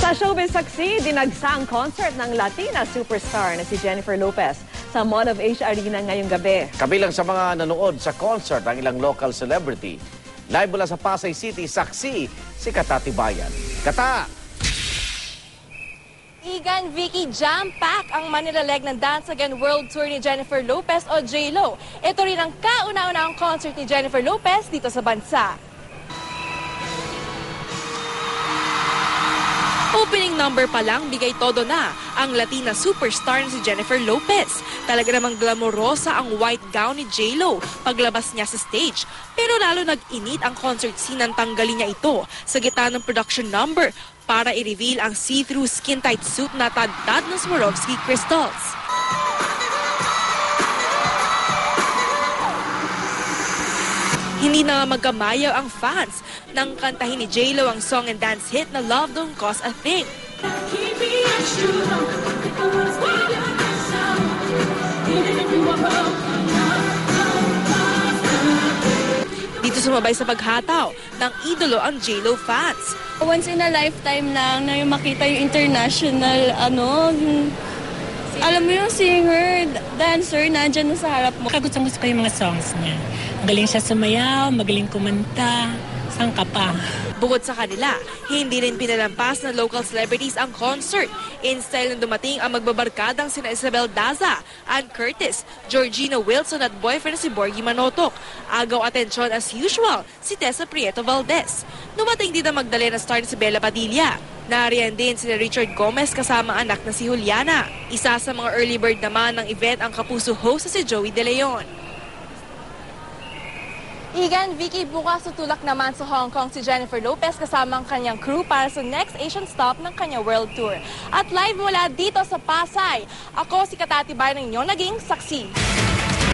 Sa showbiz saksi, dinagsa ang concert ng Latina superstar na si Jennifer Lopez sa Mall of Asia Arena ngayong gabi. Kabilang sa mga nanood sa concert ang ilang local celebrity. Live mula sa Pasay City, saksi si Kata Tibayan. Kata! Igan, Vicky, jam-pack ang Manila leg ng Dance Again World Tour ni Jennifer Lopez o J-Lo. Ito rin ang kauna-unahang concert ni Jennifer Lopez dito sa bansa. Opening number pa lang, bigay todo na ang Latina superstar na si Jennifer Lopez. Talaga namang glamorosa ang white gown ni J-Lo paglabas niya sa stage. Pero lalo nag-init ang concert scene nang tanggalin niya ito sa gitna ng production number para i-reveal ang see-through skin-tight suit na tad-tad ng Swarovski crystals. Hindi na magkamayaw ang fans nang kantahin ni J-Lo ang song and dance hit na Love Don't Cost a Thing. Dito sumabay sa paghataw ng idolo ang J-Lo fans. Once in a lifetime lang na yung makita yung international, alam mo yung singer, dancer, nandyan sa harap mo. Gusto ko yung mga songs niya. Magaling siya sumayaw, magaling kumanta, sang ka pa. Bukod sa kanila, hindi rin pinalampas ng local celebrities ang concert. In style na dumating ang magbabarkadang sina Isabel Daza, Ann Curtis, Georgina Wilson at boyfriend na si Borgie Manotok. Agaw atensyon as usual, si Tessa Prieto Valdez. Dumating din ang Magdalena star na si Bella Padilla. Nariyan din si Richard Gomez kasama anak na si Juliana. Isa sa mga early bird naman ng event ang Kapuso host na si Joey De Leon. Igan, Vicky, bukas tutulak naman sa Hong Kong si Jennifer Lopez kasama ang kanyang crew para sa next Asian stop ng kanyang world tour. At live mula dito sa Pasay, ako si Kata Tibayan ng inyong naging saksi.